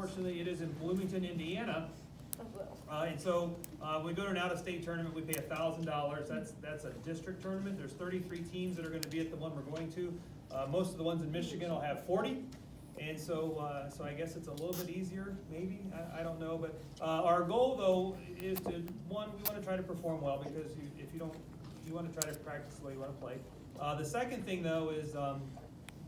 unfortunately, it is in Bloomington, Indiana. And so we go to an out-of-state tournament, we pay $1,000. That's a district tournament. There's 33 teams that are going to be at the one we're going to. Most of the ones in Michigan will have 40. And so I guess it's a little bit easier, maybe, I don't know. But our goal, though, is to, one, we want to try to perform well, because if you don't, you want to try to practice the way you want to play. The second thing, though, is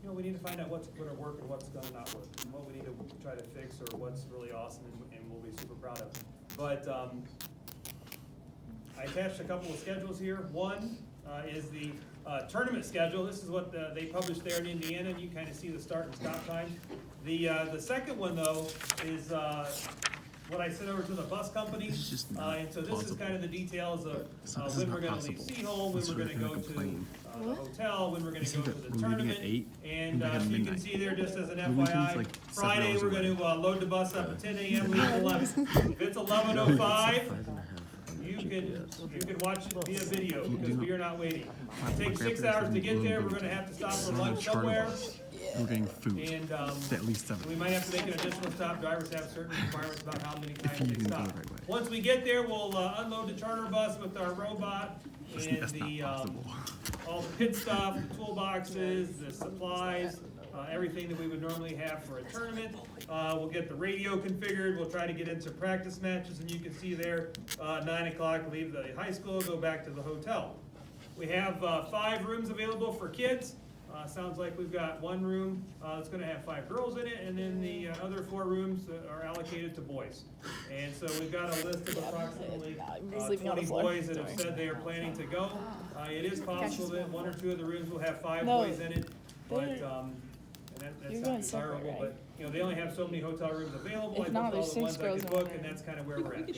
we need to find out what's going to work and what's going to not work, and what we need to try to fix, or what's really awesome and we'll be super proud of. But I attached a couple of schedules here. One is the tournament schedule. This is what they published there in Indiana, and you kind of see the start and stop time. The second one, though, is what I sent over to the bus company. And so this is kind of the details of when we're going to leave Seahold, when we're going to go to the hotel, when we're going to go to the tournament. And you can see there, just as an FYI, Friday we're going to load the bus up at 10 a.m., leave at 11. If it's 11:05, you can watch it via video, because we are not waiting. It takes 6 hours to get there. We're going to have to stop for lunch somewhere. We're getting food. And at least 7. we might have to make an additional stop. Drivers have certain requirements about how many times they stop. Once we get there, we'll unload the charter bus with our robot and the all the pit stuff, the toolboxes, the supplies, everything that we would normally have for a tournament. We'll get the radio configured. We'll try to get into practice matches, and you can see there, 9 o'clock, leave the high school, go back to the hotel. We have 5 rooms available for kids. Sounds like we've got one room that's going to have 5 girls in it, and then the other 4 rooms are allocated to boys. And so we've got a list of approximately 20 boys that have said they are planning to go. It is possible that 1 or 2 of the rooms will have 5 boys in it, but that's not desirable. But they only have so many hotel rooms available. I booked all the ones I could book, and that's kind of where we're at.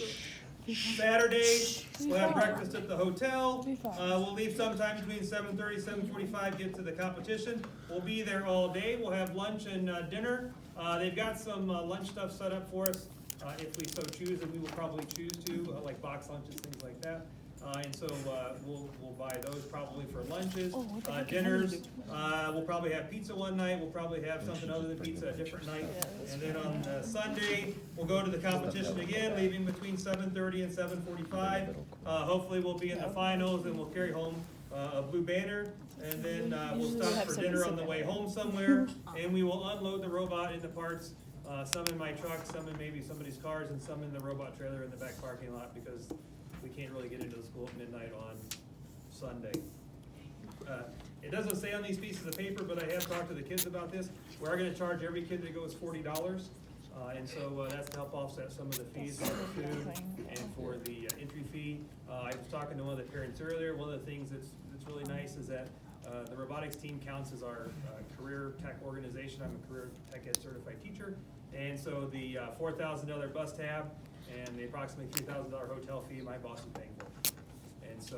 Saturday, we'll have breakfast at the hotel. We'll leave sometime between 7:30, 7:45, get to the competition. We'll be there all day. We'll have lunch and dinner. They've got some lunch stuff set up for us if we so choose, and we will probably choose to, like box lunches, things like that. And so we'll buy those probably for lunches. Dinners, we'll probably have pizza one night. We'll probably have something other than pizza a different night. And then on Sunday, we'll go to the competition again, leaving between 7:30 and 7:45. Hopefully we'll be in the finals, and we'll carry home a blue banner. And then we'll stop for dinner on the way home somewhere. And we will unload the robot into parts. Some in my truck, some in maybe somebody's cars, and some in the robot trailer in the back parking lot, because we can't really get into the school at midnight on Sunday. It doesn't say on these pieces of paper, but I have talked to the kids about this. We are going to charge every kid that goes $40, and so that's to help offset some of the fees for the food and for the entry fee. I was talking to one of the parents earlier. One of the things that's really nice is that the robotics team counts as our career tech organization. I'm a career tech ed certified teacher, and so the $4,000 bus tab and the approximately $3,000 hotel fee my boss is paying for. And so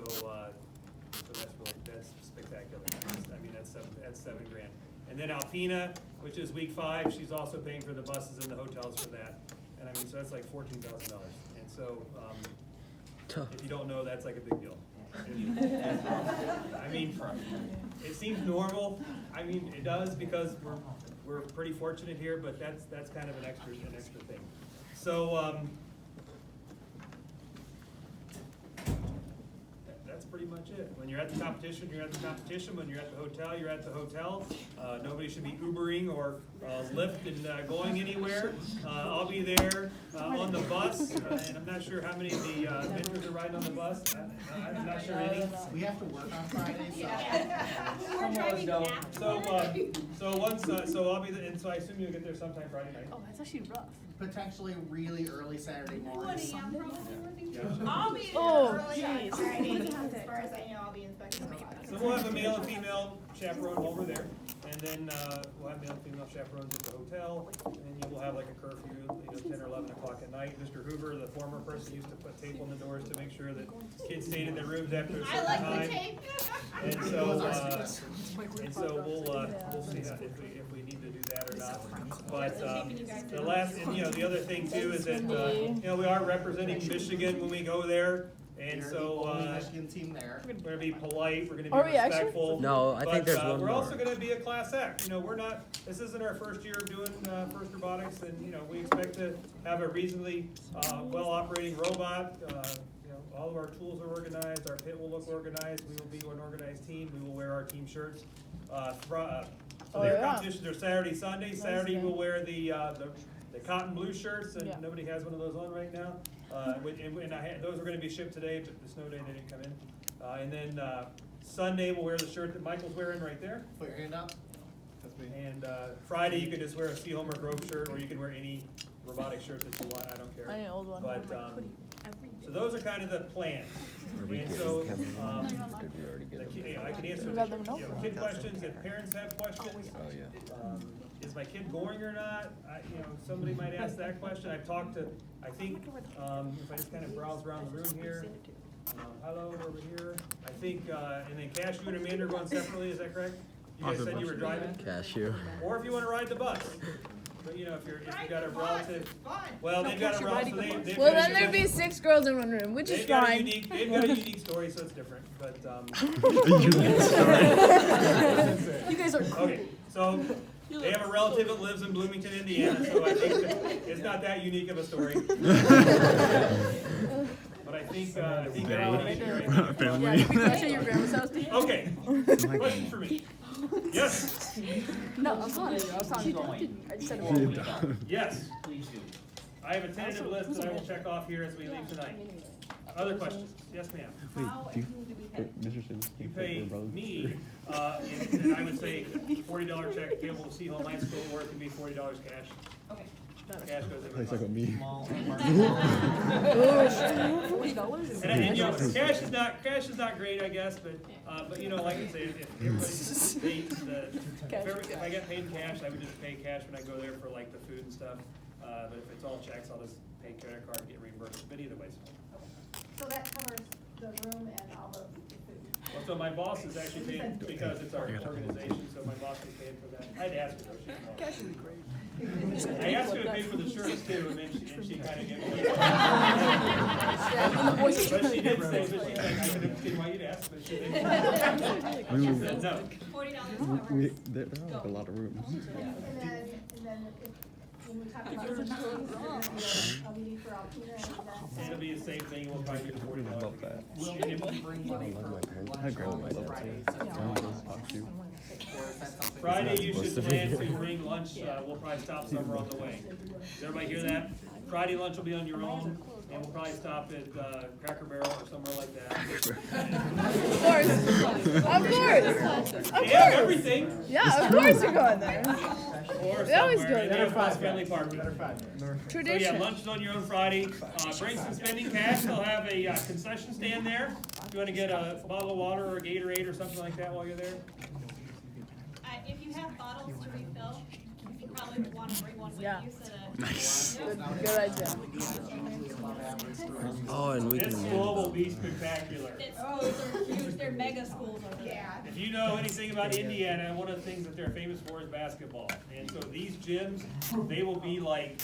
that's spectacular. I mean, that's $7 grand. And then Alpina, which is week 5, she's also paying for the buses and the hotels for that. And I mean, so that's like $14,000. And so if you don't know, that's like a big deal. I mean, it seems normal. I mean, it does, because we're pretty fortunate here, but that's kind of an extra thing. So that's pretty much it. When you're at the competition, you're at the competition. When you're at the hotel, you're at the hotel. Nobody should be Ubering or Lyft and going anywhere. I'll be there on the bus, and I'm not sure how many of the vendors are riding on the bus. I'm not sure any. We have to work on Friday, so. We're driving So I'll be there, and so I assume you'll get there sometime Friday night. Oh, that's actually rough. Potentially really early Saturday morning. I'll be Oh, early on jeez. Friday, as far as I know, I'll be inspecting the box. So we'll have a male and female chaperone over there, and then we'll have male and female chaperones at the hotel, and you will have like a curfew, 10 or 11 o'clock at night. Mr. Hoover, the former person, used to put tape on the doors to make sure that kids stayed in their rooms after a I certain like time. the tape. And so we'll see if we need to do that or not. But the last, and the other thing too is that we are representing Michigan when we go there. And They're so, the only Michigan team there. we're gonna be polite, we're gonna Are be we actually? respectful. No, I think there's one We're more. also gonna be a class act, you know, we're not, this isn't our first year of doing, FIRST Robotics, and, you know, we expect to have a reasonably, well-operating robot. You know, all of our tools are organized, our pit will look organized, we will be an organized team, we will wear our team shirts. So their competitions are Saturday, Sunday. Saturday we'll wear the cotton blue shirts, and nobody has one of those on right now. Those are gonna be shipped today, but the snow day, they didn't come in. And then, Sunday, we'll wear the shirt that Michael's wearing right there. Put your hand up. That's me. And, Friday, you can just wear a Sea Homer Grove shirt, or you can wear any robotic shirt that you want, I don't care. I need an old one. But, so those are kind of the plans. And so, I can answer the kid questions, if parents have questions. Is my kid boring or not? Somebody might ask that question. I've talked to, I think, if I just kind of browse around the room here. Hello, over here. I think, and then Cash, you and Amanda are going separately, is that correct? You guys said you were driving? Cashew. Or if you wanna ride the bus. But, if you got a relative, well, they've got a relative, they've Well, got a then there'd be unique- 6 girls in one room, which is they've got a fine. unique, they've got a unique story, so it's different, but, You guys are cool. okay, so, they have a relative that lives in Bloomington, Indiana, so I think that it's not that unique of a story. But I think everybody in here, I think- Family. Can I show your grandma's house to you? Okay, question for me. Yes, No, I'm sorry. I was talking. I just said it. yes. Please do. I have a tentative list that I will check off here as we leave tonight. Other questions? Yes, ma'am. You pay me, and I would say $40 check payable to Sea Home High School, or it can be $40 cash. Okay. Cash goes in. Place like with me. And cash is not great, I guess, but like I say, if I get paid in cash, I would just pay cash when I go there for like the food and stuff. But if it's all checks, I'll just pay credit card and get reimbursed, but either way. So that covers the room and all the food. Well, so my boss is actually paying, because it's our organization, so my boss is paying for that. I'd ask her though, she didn't know. Cash would be great. I asked her to pay for the shirts too, and then she kind of gave me. But she did say, but she's like, I could understand why you'd ask, but she didn't. She said no. $40 There are like a lot of rooms. And then when we talk about we need for Alpena and events. It'll be the same thing, we'll probably do $40. Love that. Will we bring money for I agree with lunch my on dad Friday? too. Or is that something? Friday, you should plan to bring lunch, we'll probably stop somewhere on the way. Does everybody hear that? Friday lunch will be on your own, and we'll probably stop at Cracker Barrel or somewhere like that. Of course. Of course. Of They have course. everything, Yeah, of course you're going there. or They always somewhere, go and there. then of course, family party. So yeah, Tradition. lunch is on your own Friday. Bring some spending cash. They'll have a concession stand there. If you want to get a bottle of water or a Gatorade or something like that while you're there. If you have bottles to refill, you probably would want to bring one with Yeah. you so that. Nice. Good idea. Oh, and we This can. school will be spectacular. Those are huge, they're mega schools over there. Yeah. If you know anything about Indiana, one of the things that they're famous for is basketball. And so these gyms, they will be like,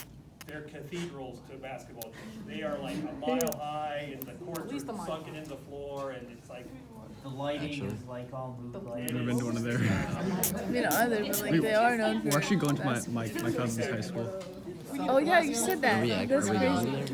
they're cathedrals to basketball gyms. They are like a mile high, and the courts are sunken in the floor, and it's like. The lighting is like all moved like. Never been to one of theirs. You know, other, but like they are known for. We're actually going to my cousin's high school. Oh yeah, you said that. Are That's we crazy. going there?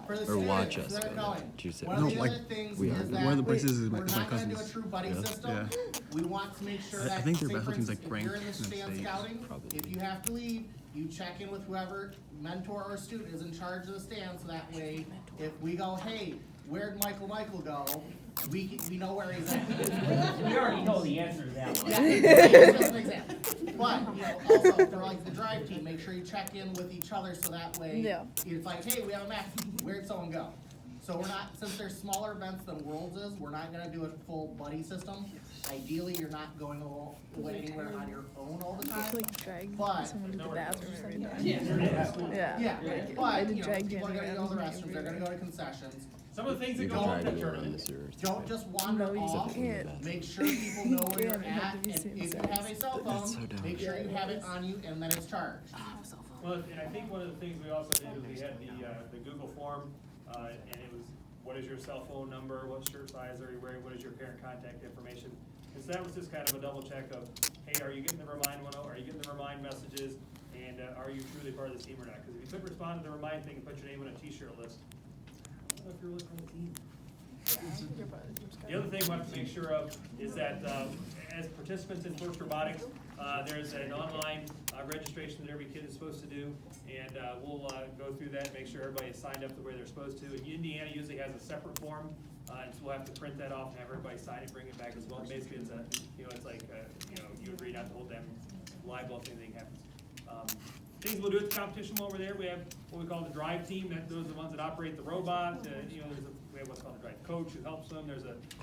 For the Or watch students us that are go going, there. Did you say- one of No, the like, other things we is are. that One of the places is we're my not gonna do a cousin's. true buddy Yeah. system. Yeah. We want to make sure I that, think their say, basketball for team's, like, instance, if you're in the ranked in the stand States, scouting, probably. if you have to leave, you check in with whoever mentor or student is in charge of the stand, so that way, if we go, hey, where'd Michael go? We know where he's at. We already know the answer to that one. Just an example. But, also, for like the drive team, make sure you check in with each other, so that way, Yeah. it's like, hey, we have a match, where'd someone go? So we're not, since there's smaller events than Worlds is, we're not gonna do a full buddy system. Ideally, you're not going away anywhere on your own all the Just time. like drag But- someone to the bathroom every time. Yeah, Yeah. but, I did drag people are gonna Jen go to the around restrooms, they're gonna go to concessions. Some of the things that You go can on in drag the me around tournament. this year. Don't just wander No, you off, can't. make sure people know where you're can't. You have at, to be and sitting if you sides. have a cell That's so phone, dumb. make sure you have it on you and then it's charged. Well, and I think one of the things we also did is we had the Google form, and it was what is your cell phone number, what shirt size are you wearing, what is your parent contact information. And so that was just kind of a double check of, hey, are you getting the remind are you getting the remind messages, and are you truly part of the team or not? Because if you couldn't respond to the remind thing and put your name on a t-shirt list, I don't know if you're really on the team. The other thing we have to make sure of is that as participants in First Robotics, there's an online registration that every kid is supposed to do, and we'll go through that and make sure everybody is signed up the way they're supposed to. And Indiana usually has a separate form, and so we'll have to print that off and have everybody sign it, bring it back as well. Basically, it's it's like you agree not to hold them liable if anything happens. Things we'll do at the competition while we're there, we have what we call the drive team. Those are the ones that operate the robot. We have what's called the drive coach who helps them.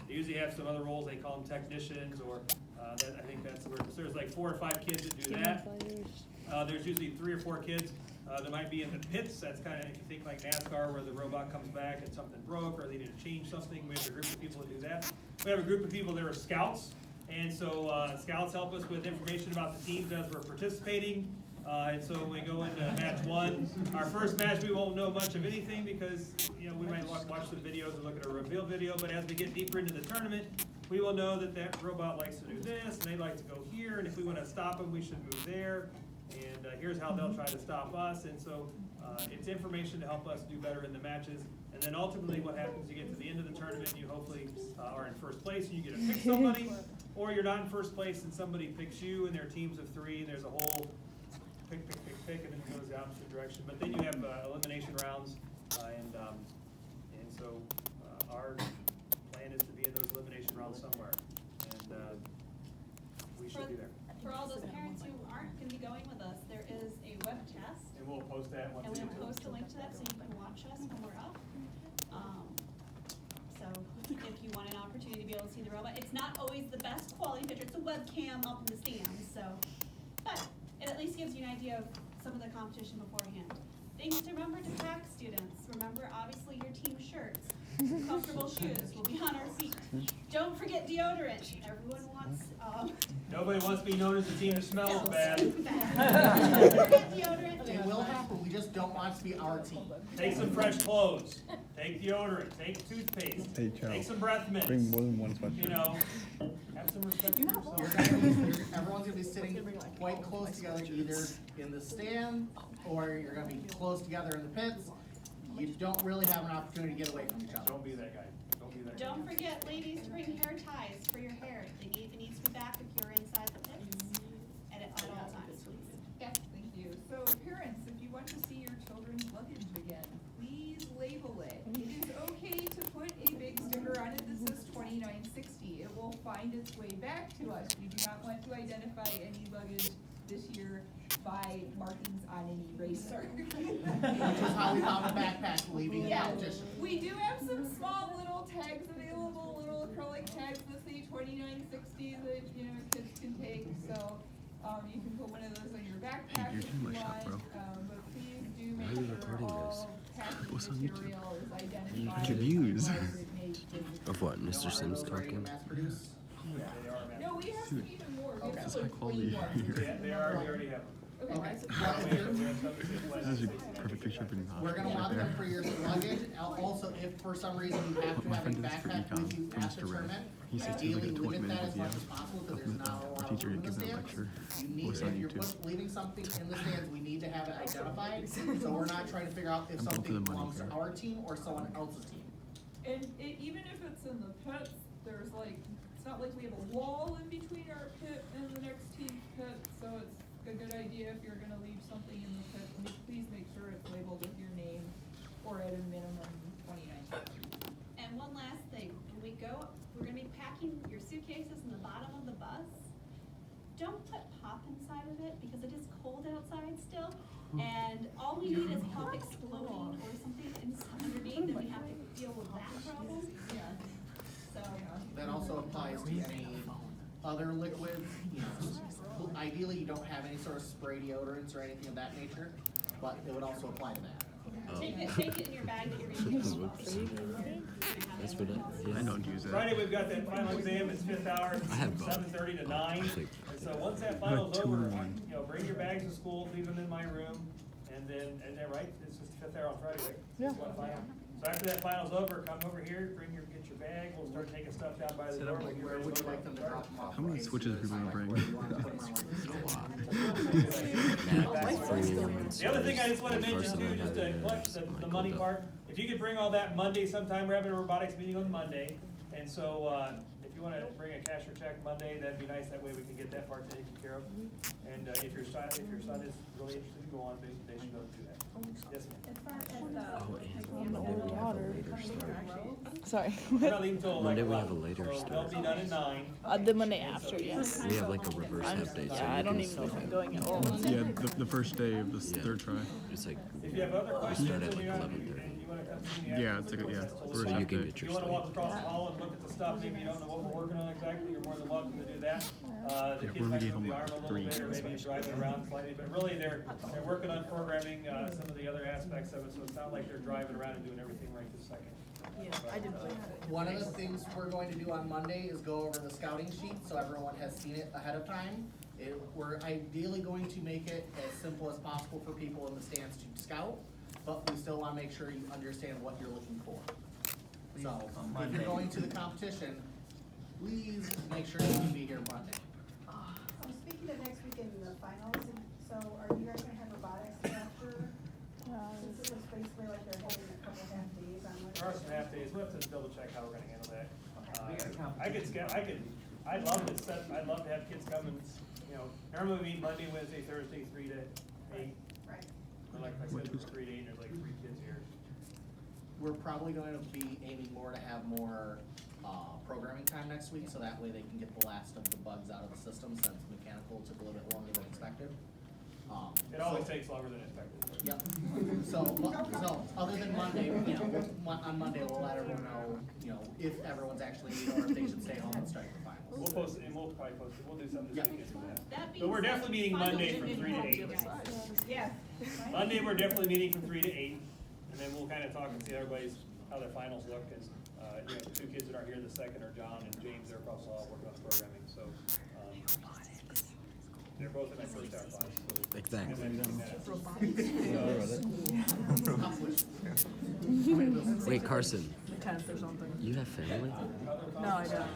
They usually have some other roles. They call them technicians, or I think that's where. So there's like 4 or 5 kids that do that. There's usually 3 or 4 kids that might be in the pits. That's kind of, if you think like NASCAR, where the robot comes back and something broke, or they need to change something. We have a group of people that do that. We have a group of people that are scouts, and so scouts help us with information about the teams as we're participating. And so we go into match 1. Our first match, we won't know much of anything because we might watch some videos and look at a reveal video. But as we get deeper into the tournament, we will know that robot likes to do this, and they like to go here. And if we want to stop them, we should move there. And here's how they'll try to stop us. And so it's information to help us do better in the matches. And then ultimately, what happens? You get to the end of the tournament, and you hopefully are in first place, and you get to pick somebody, or you're not in first place, and somebody picks you, and there are teams of 3, and there's a whole pick, and then it goes the opposite direction. But then you have elimination rounds, and so our plan is to be in those elimination rounds somewhere, and we should be there. For all those parents who aren't going to be going with us, there is a web test, And we'll post that once and we we'll get to it. post a link to that so you can watch us when we're up. So if you want an opportunity to be able to see the robot, it's not always the best quality picture. It's a webcam up in the stands, but it at least gives you an idea of some of the competition beforehand. Things to remember to pack, students. Remember, obviously, your team shirts. Comfortable shoes will be on our feet. Don't forget deodorant. Everyone wants... Nobody wants to be known as the team that smells bad. Don't forget deodorant. It will happen, we just don't want it to be our team. Take some fresh clothes. Take deodorant. Take toothpaste. Hey, Chow. Take some breath mints. Bring more than one sweatshirt. Have some respect for yourself. Everyone's gonna be sitting quite close together, either in the stand, or you're gonna be close together in the pits. You don't really have an opportunity to get away from each other. Don't be that guy. Don't be that guy. Don't forget, ladies, to bring hair ties for your hair. It needs to be back if you're inside the pits at all times. Yes, thank you. So parents, if you want to see your children's luggage again, please label it. It is okay to put a big sticker on it that says 2960. It will find its way back to us. We do not want to identify any luggage this year by markings on an eraser. Which is how we found the backpack leaving the competition. We do have some small little tags available, little acrylic tags that say 2960 that kids can take. So you can put one of those on your backpack if you want. But please do make sure all packaging material is identified. Views. as it may physically. Of what, Mr. Sims Ready to talking? mass produce? No, we have some even more. We have That's some high quality plain ones. here. They already have them. Okay. This is a perfect picture of an We're gonna want them for your luggage. Also, if for some reason you have to My have a friend did this for backpack with you econ, at the Mr. Red. tournament, He said to ideally like a 20 limit that minute as video much as possible because there's not a our lot of teacher room in the giving a stands. lecture. You need, Was on if you're YouTube. leaving something in the stands, we need to have it identified, so we're not trying to figure out if I'm going for something the money belongs to here. our team or someone else's team. And even if it's in the pits, there's it's not like we have a wall in between our pit and the next team's pit, so it's a good idea if you're gonna leave something in the pit, please make sure it's labeled with your name or at a minimum 29. And one last thing, when we go, we're gonna be packing your suitcases in the bottom of the bus. Don't put pop inside of it because it is cold outside still. And all we need is pop exploding or something underneath, and we have to deal with that problem. So, That also applies to any other liquids. Ideally, you don't have any sort of spray deodorants or anything of that nature, but it would also apply to that. take it in your bag that you're gonna use. Whoops. That's what I don't use it. Friday, we've got that final exam, it's 5th hour, I have both. 7:30 to 9. think- And so once that final's two over, in one. bring your bags to school, leave them in my room, and then right, it's just 5th hour on Friday, right? Yeah. What, 5? So after that final's over, come over here, get your bag, we'll start taking stuff down by the door. We'll get Where ready would to you go like them to drop them off? How many switches are we gonna bring? The other thing I just wanna mention too, just to collect the money part, if you could bring all that Monday sometime, we're having a robotics meeting on Monday. And so, if you wanna bring a cash or check Monday, that'd be nice, that way we can get that part taken care of. And, if your son is really interested to go on, they should go do that. Yes, ma'am. As far as the. Sorry. We're not leaving till like Monday we have a 11, later so start. they'll be done at 9. The Monday after, yes. We have like a reverse half day, so Yeah, I you don't can even know if sleep. I'm going at all. Yeah, the first day of the Yeah. third try. It's like If you have other we questions, start at and like you 11:30. wanna come see me Yeah, after, it's like, yeah. so We're So you can after- get if your you wanna walk sleep. across the hall and look at the stuff, maybe you don't know what we're working on exactly, you're more than welcome to do that. The Yeah, kids we're might meeting move the home arm a at little 3. bit, or maybe drive it around slightly, but really they're working on programming, some of the other aspects of it, so it's not like they're driving around and doing everything right this second. One of the things we're going to do on Monday is go over the scouting sheet, so everyone has seen it ahead of time. We're ideally going to make it as simple as possible for people in the stands to scout, but we still wanna make sure you understand what you're looking for. So, if you're going to the competition, please make sure you can be here Monday. Speaking of next week in the finals, so are you guys gonna have robotics after? Since it was basically like they're holding a couple half days on There are some half days, we'll have to double check how we're gonna handle that. I'd love to have kids come and, you know, normally we meet Monday, Wednesday, Thursday, 3 to 8. Right. Or like I said, it's 3 to 8, and there's like 3 kids here. We're probably going to be aiming more to have more, programming time next week, so that way they can get the last of the bugs out of the system, since mechanical took a little bit longer than expected. It always takes longer than expected. Yep, so other than Monday, you know, on Monday, we'll let everyone know, you know, if everyone's actually needed, or if they should stay home and start the finals. We'll post it, and we'll probably post it, we'll do something this Yeah. weekend for that. That being But we're said, definitely meeting finals Monday should from be 3 to home 8. Yeah. Monday, we're definitely meeting from 3 to 8, and then we'll kind of talk and see everybody's, how their finals look, and, you know, the 2 kids that aren't here, the second are John and James, they're across the hall working on programming, so, they're both in my first hour class, so. Exactly. Wait, Carson, 10th or something. you have family? No, I don't.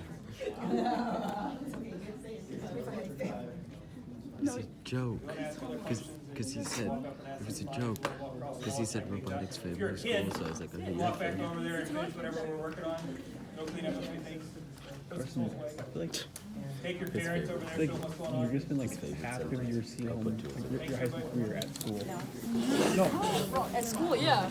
It's a joke. Cause he said, it was a joke. Cause he said robotics If you're a favorite kid, school, so I was like, okay, walk yeah, back over there and finish whatever we're working on, go clean up a few things. Put some tools away. I feel like Take your parents over there, show them what's going you've on. just been like half of your seat home, like your high school career at school. At school, yeah.